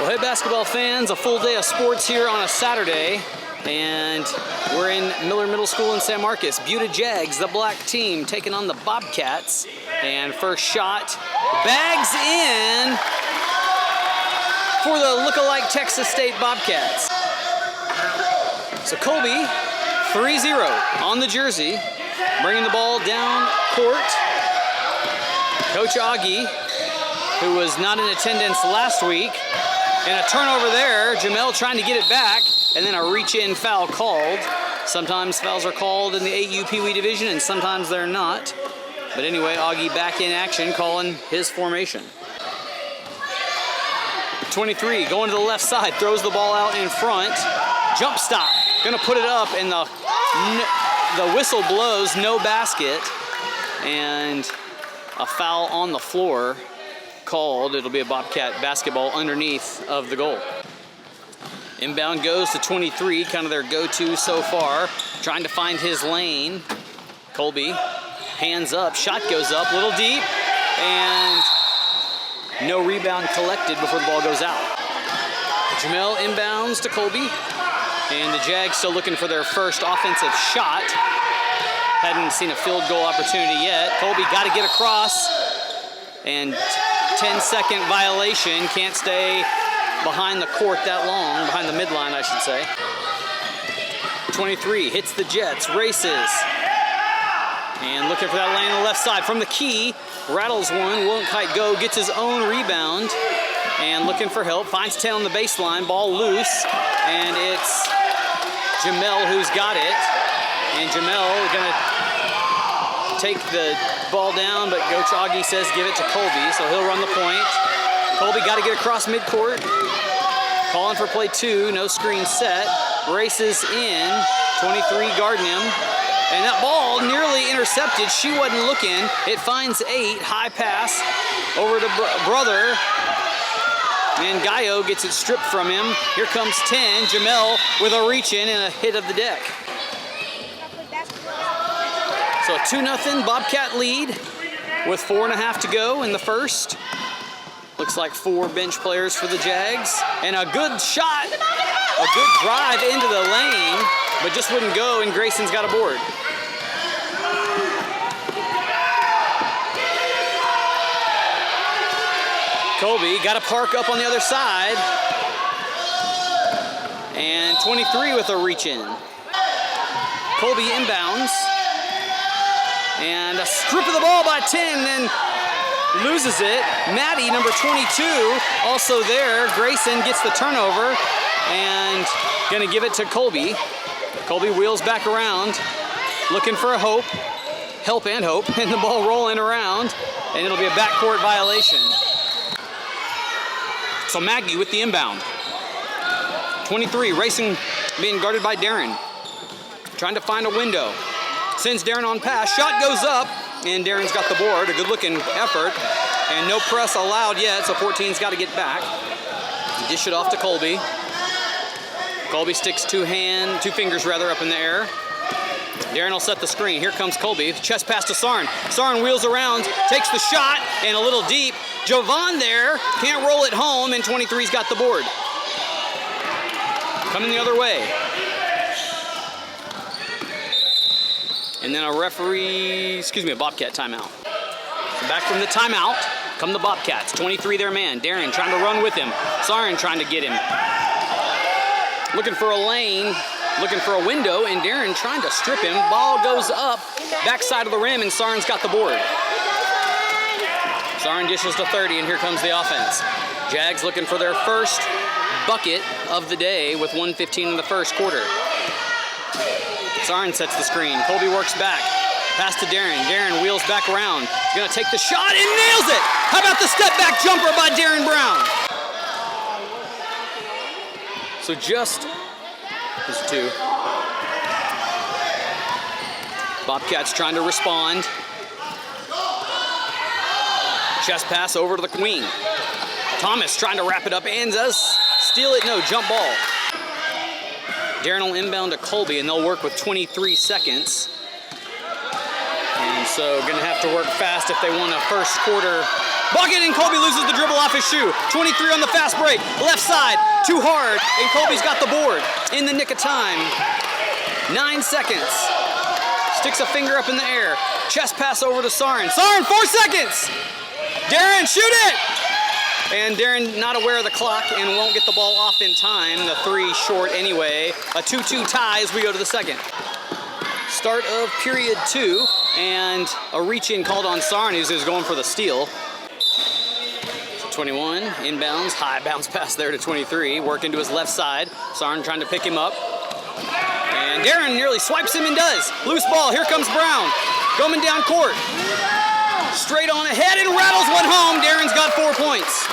Well, hey basketball fans, a full day of sports here on a Saturday, and we're in Miller Middle School in San Marcos. Buda Jags, the black team, taking on the Bobcats. And first shot, bags in for the look-alike Texas State Bobcats. So Colby, 3-0 on the jersey, bringing the ball down court. Coach Augie, who was not in attendance last week, and a turnover there. Jamel trying to get it back, and then a reach-in foul called. Sometimes fouls are called in the AU Pee Wee division, and sometimes they're not. But anyway, Augie back in action, calling his formation. 23 going to the left side, throws the ball out in front. Jump stop, gonna put it up, and the whistle blows, no basket, and a foul on the floor called. It'll be a Bobcat basketball underneath of the goal. Inbound goes to 23, kind of their go-to so far. Trying to find his lane. Colby, hands up, shot goes up, little deep, and no rebound collected before the ball goes out. Jamel inbounds to Colby, and the Jags still looking for their first offensive shot. Hadn't seen a field goal opportunity yet. Colby got to get across, and 10-second violation. Can't stay behind the court that long, behind the midline, I should say. 23 hits the Jets, races, and looking for that lane on the left side from the key. Rattles one, won't quite go, gets his own rebound, and looking for help. Finds 10 on the baseline, ball loose, and it's Jamel who's got it. And Jamel gonna take the ball down, but Coach Augie says give it to Colby, so he'll run the point. Colby got to get across midcourt. Calling for play 2, no screen set. Races in, 23 guarding him. And that ball nearly intercepted. She wasn't looking. It finds 8, high pass over to brother. And Gallo gets it stripped from him. Here comes 10, Jamel with a reach in and a hit of the deck. So a 2-0 Bobcat lead with 4.5 to go in the first. Looks like 4 bench players for the Jags. And a good shot, a good drive into the lane, but just wouldn't go, and Grayson's got a board. Colby got to park up on the other side. And 23 with a reach in. Colby inbounds. And a strip of the ball by 10, then loses it. Maddie, number 22, also there. Grayson gets the turnover and gonna give it to Colby. Colby wheels back around, looking for help and hope, and the ball rolling around, and it'll be a backcourt violation. So Maggie with the inbound. 23, racing, being guarded by Darren. Trying to find a window. Sends Darren on pass, shot goes up, and Darren's got the board, a good-looking effort, and no press allowed yet, so 14's got to get back. Dish it off to Colby. Colby sticks two fingers up in the air. Darren will set the screen. Here comes Colby, chest pass to Sarn. Sarn wheels around, takes the shot, and a little deep. Jovan there, can't roll it home, and 23's got the board. Coming the other way. And then a Bobcat timeout. So back from the timeout come the Bobcats. 23 their man. Darren trying to run with him. Sarn trying to get him. Looking for a lane, looking for a window, and Darren trying to strip him. Ball goes up, backside of the rim, and Sarn's got the board. Sarn dishes to 30, and here comes the offense. Jags looking for their first bucket of the day with 1:15 in the first quarter. Sarn sets the screen. Colby works back. Pass to Darren. Darren wheels back around. He's going to take the shot and nails it. How about the step-back jumper by Darren Brown? So just, there's 2. Bobcats trying to respond. Chest pass over to the queen. Thomas trying to wrap it up and does steal it. No, jump ball. Darren will inbound to Colby, and they'll work with 23 seconds. And so going to have to work fast if they want a first quarter Bucket, and Colby loses the dribble off his shoe. 23 on the fast break. Left side, too hard, and Colby's got the board in the nick of time. 9 seconds. Sticks a finger up in the air. Chest pass over to Sarin. Sarin, 4 seconds! Darren, shoot it! And Darren not aware of the clock and won't get the ball off in time. The 3 short anyway. A 2-2 tie as we go to the second. Start of period 2, and a reach-in called on Sarin, who's going for the steal. 21, inbounds, high bounce pass there to 23, work into his left side. Sarin trying to pick him up. And Darren nearly swipes him and does. Loose ball, here comes Brown. Going down court. Straight on ahead and rattles one home. Darren's got 4 points.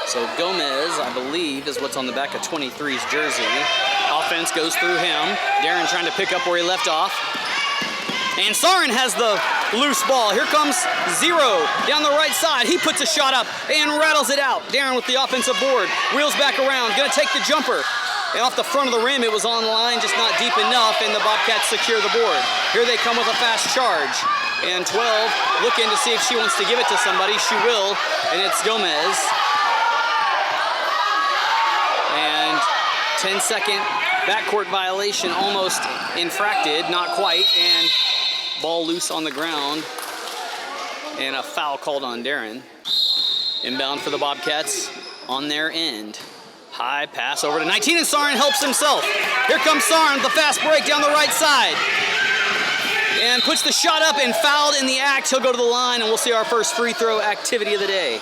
So Gomez, I believe, is what's on the back of 23's jersey. Offense goes through him. Darren trying to pick up where he left off. And Sarin has the loose ball. Here comes Zero down the right side. He puts a shot up and rattles it out. Darren with the offensive board. Wheels back around. Gonna take the jumper. And off the front of the rim, it was on the line, just not deep enough, and the Bobcats secure the board. Here they come with a fast charge. And 12 looking to see if she wants to give it to somebody. She will, and it's Gomez. And 10-second backcourt violation, almost infracted, not quite, and ball loose on the ground, and a foul called on Darren. Inbound for the Bobcats on their end. High pass over to 19, and Sarin helps himself. Here comes Sarin with the fast break down the right side. And puts the shot up and fouled in the act. He'll go to the line, and we'll see our first free throw activity of the day.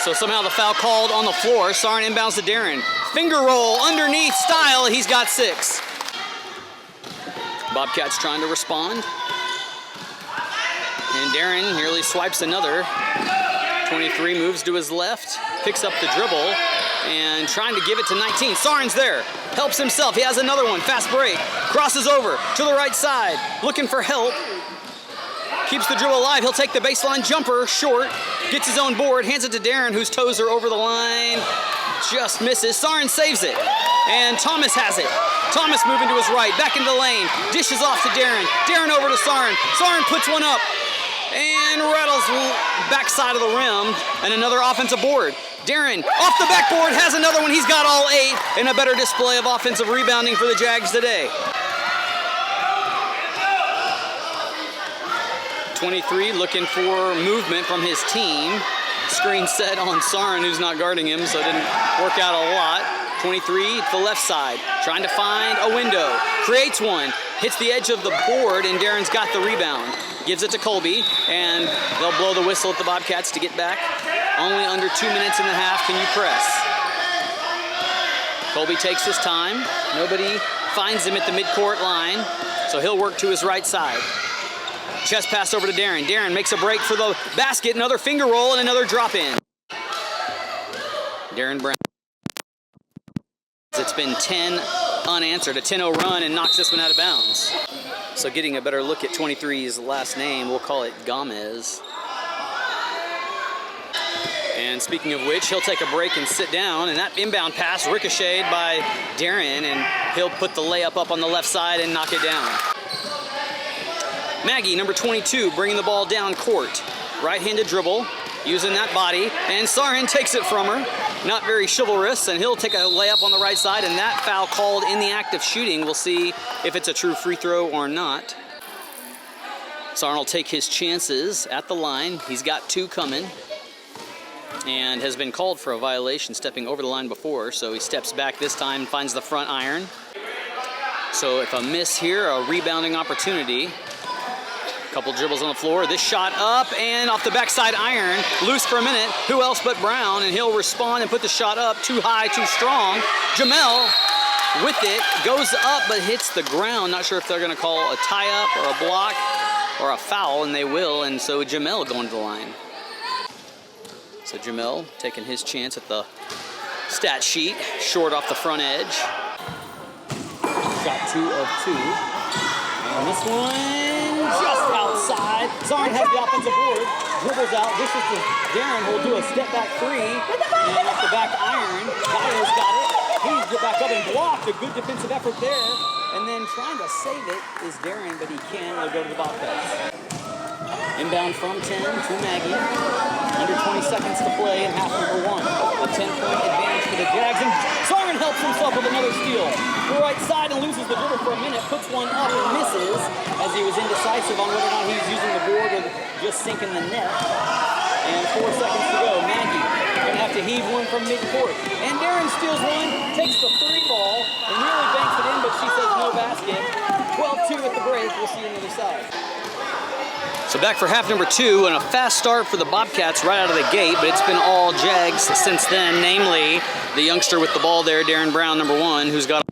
So somehow the foul called on the floor. Sarin inbounds to Darren. Finger roll underneath style. He's got 6. Bobcats trying to respond. And Darren nearly swipes another. 23 moves to his left, picks up the dribble, and trying to give it to 19. Sarin's there, helps himself. He has another one, fast break. Crosses over to the right side, looking for help. Keeps the dribble alive. He'll take the baseline jumper, short, gets his own board, hands it to Darren, whose toes are over the line. Just misses. Sarin saves it, and Thomas has it. Thomas moving to his right, back into the lane, dishes off to Darren. Darren over to Sarin. Sarin puts one up and rattles backside of the rim, and another offensive board. Darren off the backboard has another one. He's got all 8, and a better display of offensive rebounding for the Jags today. 23 looking for movement from his team. Screen set on Sarin, who's not guarding him, so it didn't work out a lot. 23 to the left side, trying to find a window. Creates one, hits the edge of the board, and Darren's got the rebound. Gives it to Colby, and they'll blow the whistle at the Bobcats to get back. Only under 2 minutes and a half can you press. Colby takes his time. Nobody finds him at the midcourt line, so he'll work to his right side. Chest pass over to Darren. Darren makes a break for the basket, another finger roll, and another drop in. Darren Brown. It's been 10 unanswered, a 10-0 run, and knocks this one out of bounds. So getting a better look at 23's last name, we'll call it Gomez. And speaking of which, he'll take a break and sit down, and that inbound pass ricocheted by Darren, and he'll put the layup up on the left side and knock it down. Maggie, number 22, bringing the ball down court. Right-handed dribble, using that body, and Sarin takes it from her. Not very chivalrous, and he'll take a layup on the right side, and that foul called in the act of shooting. We'll see if it's a true free throw or not. Sarin will take his chances at the line. He's got 2 coming, and has been called for a violation stepping over the line before, so he steps back this time, finds the front iron. So if a miss here, a rebounding opportunity. Couple dribbles on the floor. This shot up and off the backside iron. Loose for a minute. Who else but Brown? And he'll respond and put the shot up. Too high, too strong. Jamel with it. Goes up but hits the ground. Not sure if they're going to call a tie-up or a block or a foul, and they will. And so Jamel going to the line. So Jamel taking his chance at the stat sheet. Short off the front edge. Shot 2 of 2. And this one just outside. Sarin has the offensive board, dribbles out, dishes to Darren, who will do a step back 3, and off the back iron, Gaio's got it. He's get back up and blocked. A good defensive effort there, and then trying to save it is Darren, but he can. He'll go to the Bobcats. Inbound from 10 to Maggie. Under 20 seconds to play in half number 1. A 10-point advantage for the Jags. And Sarn helps himself with another steal. The right side and loses the dribble for a minute. Puts one up and misses as he was indecisive on whether or not he was using the board or just sinking the net. And 4 seconds to go. Maggie going to have to heave one from midcourt. And Darren steals one, takes the 3 ball, and nearly banks it in, but she says no basket. 12-2 at the break. We'll see you on the other side. So back for half number 2, and a fast start for the Bobcats right out of the gate, but it's been all Jags since then, namely the youngster with the ball there, Darren Brown, number 1, who's got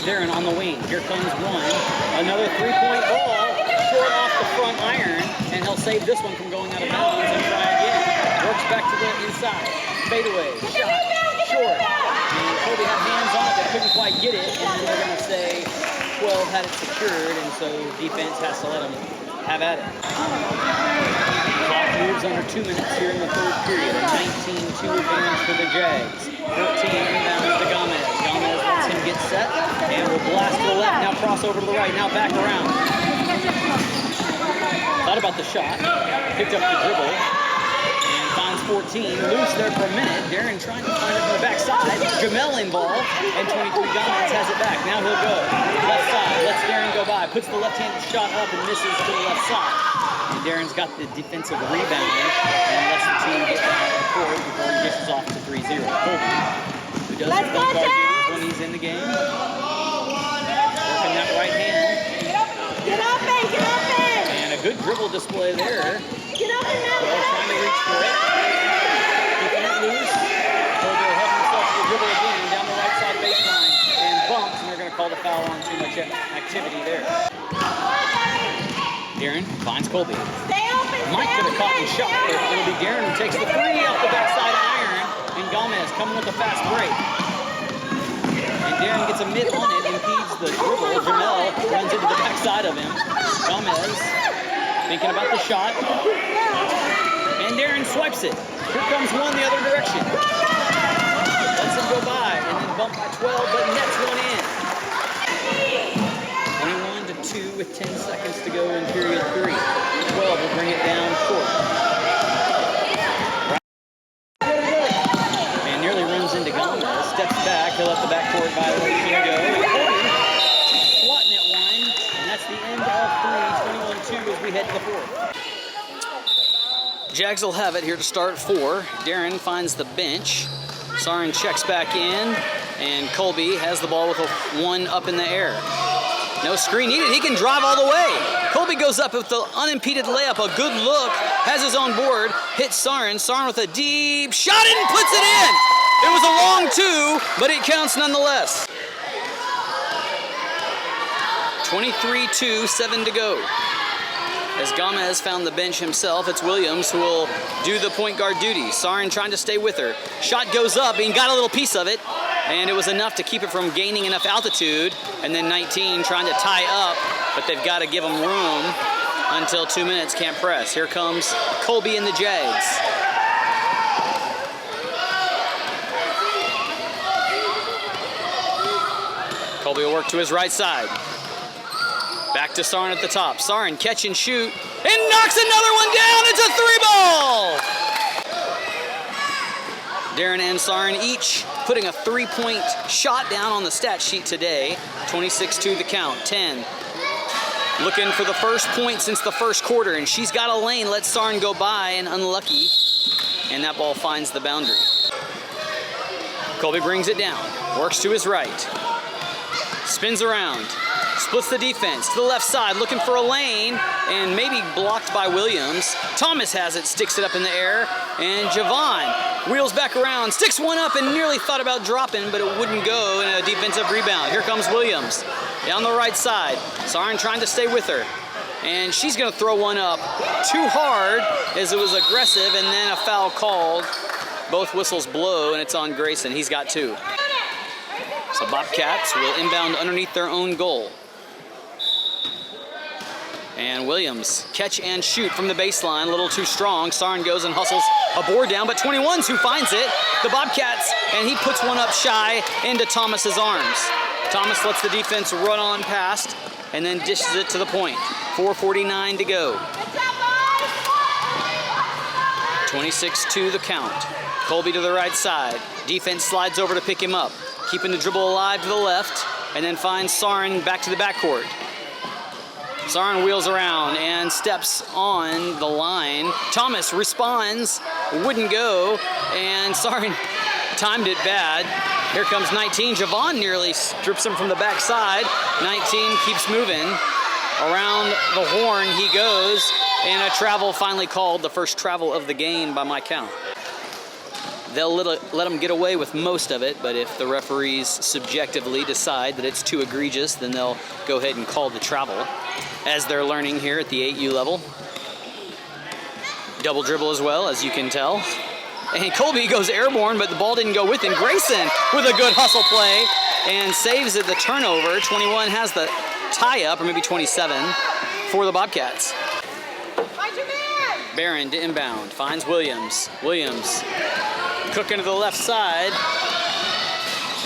Darren on the wing. Here comes one. Another three-point ball, short off the front iron, and he'll save this one from going out of bounds and try again. Works back to the inside. Fadeaway, shot, short. And Colby had hands on it, but couldn't quite get it, and then they're going to say 12 had it secured, and so defense has to let them have at it. Clock moves under 2 minutes here in the third period. A 19-2 advantage for the Jags. 14 inbounds to Gomez. Gomez lets him get set and will blast to the left. Now cross over to the right. Now back around. thought about the shot, picked up the dribble, and finds 14. Loose there for a minute. Darren trying to find it from the backside. Jamel involved, and 23 Gomez has it back. Now he'll go left side, lets Darren go by, puts the left-handed shot up and misses to the left side. And Darren's got the defensive rebound and lets the team get behind the court before he dishes off to 3-0. Colby, who does his point guard duties when he's in the game. Working that right hand. Get up in! And a good dribble display there. Get up in that! Well, trying to reach for it. Keeping it loose. Colby will help himself to the dribble again down the right side baseline and bumps, and they're going to call the foul on too much activity there. Darren finds Colby. Stay open! Mike could have caught the shot, but it'll be Darren who takes the three off the backside iron, and Gomez coming with a fast break. And Darren gets a mid on it, impedes the dribble. Jamel runs into the backside of him. Gomez thinking about the shot, and Darren swipes it. Here comes one the other direction. Lets him go by, and then bumped by 12, but nets one in. 21-2 with 10 seconds to go in period 3. 12 will bring it down court. And nearly runs into Gomez. Steps back. He'll let the backcourt violation go. And Colby swatting at one. And that's the end of 3. 21-2 as we head to the fourth. Jags will have it here to start 4. Darren finds the bench. Sarin checks back in. And Colby has the ball with a 1 up in the air. No screen needed. He can drive all the way. Colby goes up with the unimpeded layup. A good look. Has his own board. Hits Sarin. Sarin with a deep shot and puts it in. It was a long 2, but it counts nonetheless. 23-2, 7 to go. As Gomez found the bench himself, it's Williams who will do the point guard duty. Sarin trying to stay with her. Shot goes up, and he got a little piece of it. And it was enough to keep it from gaining enough altitude. And then 19 trying to tie up, but they've got to give them room until 2 minutes, can't press. Here comes Colby and the Jags. Colby will work to his right side. Back to Sarin at the top. Sarin catch and shoot, and knocks another one down. It's a 3-ball! Darren and Sarin each putting a 3-point shot down on the stat sheet today. 26-2 the count, 10. Looking for the first point since the first quarter, and she's got a lane, lets Sarin go by, and unlucky. And that ball finds the boundary. Colby brings it down, works to his right. Spins around, splits the defense to the left side, looking for a lane, and maybe blocked by Williams. Thomas has it, sticks it up in the air, and Javon wheels back around, sticks one up, and nearly thought about dropping, but it wouldn't go, in a defensive rebound. Here comes Williams down the right side. Sarin trying to stay with her, and she's going to throw one up too hard as it was aggressive, and then a foul called. Both whistles blow, and it's on Grayson. He's got 2. So Bobcats will inbound underneath their own goal. And Williams catch and shoot from the baseline, a little too strong. Sarin goes and hustles a board down, but 21's who finds it. The Bobcats, and he puts one up shy into Thomas's arms. Thomas lets the defense run on past and then dishes it to the point. 4:49 to go. 26-2 the count. Colby to the right side. Defense slides over to pick him up, keeping the dribble alive to the left, and then finds Sarin back to the backcourt. Sarin wheels around and steps on the line. Thomas responds, wouldn't go, and Sarin timed it bad. Here comes 19. Javon nearly strips him from the backside. 19 keeps moving. Around the horn he goes, and a travel finally called, the first travel of the game by my count. They'll let him get away with most of it, but if the referees subjectively decide that it's too egregious, then they'll go ahead and call the travel, as they're learning here at the 8U level. Double dribble as well, as you can tell. And Colby goes airborne, but the ball didn't go with him. Grayson with a good hustle play and saves it, the turnover. 21 has the tie-up, or maybe 27, for the Bobcats. Barron to inbound, finds Williams. Williams cooking to the left side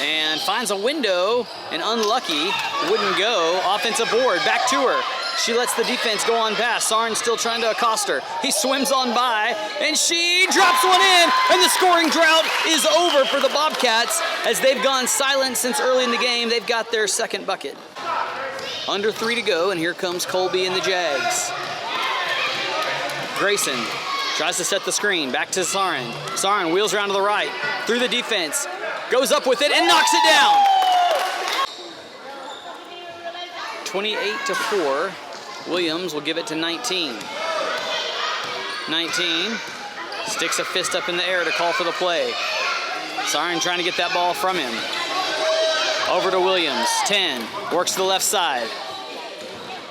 and finds a window, and unlucky, wouldn't go. Offensive board, back to her. She lets the defense go on past. Sarin still trying to accost her. He swims on by, and she drops one in, and the scoring drought is over for the Bobcats as they've gone silent since early in the game. They've got their second bucket. Under 3 to go, and here comes Colby and the Jags. Grayson tries to set the screen. Back to Sarin. Sarin wheels around to the right, through the defense, goes up with it, and knocks it down. 28-4. Williams will give it to 19. 19 sticks a fist up in the air to call for the play. Sarin trying to get that ball from him. Over to Williams. 10 works to the left side.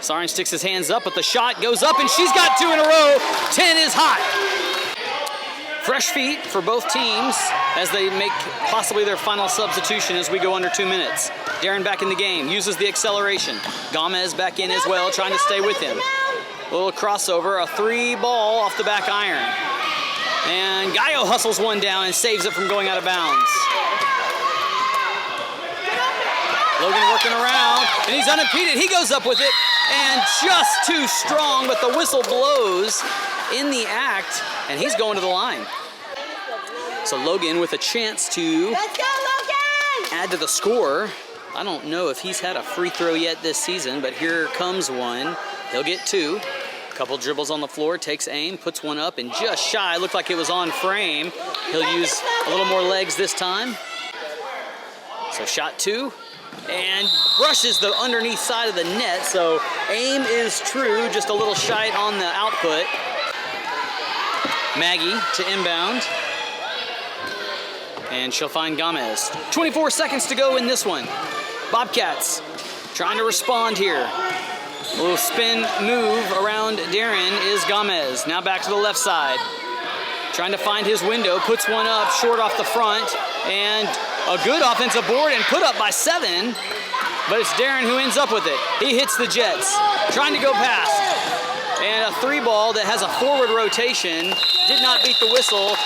Sarin sticks his hands up, but the shot goes up, and she's got 2 in a row. 10 is hot. Fresh feet for both teams as they make possibly their final substitution as we go under 2 minutes. Darren back in the game, uses the acceleration. Gomez back in as well, trying to stay with him. A little crossover, a 3 ball off the back iron. And Gallo hustles one down and saves it from going out of bounds. Logan working around, and he's unimpeded. He goes up with it, and just too strong, but the whistle blows in the act, and he's going to the line. So Logan with a chance to Let's go, Logan! add to the score. I don't know if he's had a free throw yet this season, but here comes one. He'll get 2. Couple dribbles on the floor, takes aim, puts one up, and just shy. Looked like it was on frame. He'll use a little more legs this time. So shot 2, and brushes the underneath side of the net, so aim is true, just a little shy on the output. Maggie to inbound, and she'll find Gomez. 24 seconds to go in this one. Bobcats trying to respond here. A little spin move around Darren is Gomez. Now back to the left side. Trying to find his window, puts one up short off the front, and a good offensive board and put up by 7, but it's Darren who ends up with it. He hits the Jets, trying to go past. And a 3 ball that has a forward rotation, did not beat the whistle.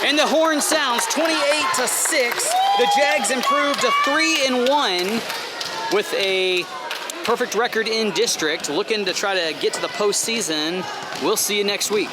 And the horn sounds, 28-6. The Jags improved to 3-1 with a perfect record in district, looking to try to get to the postseason. We'll see you next week.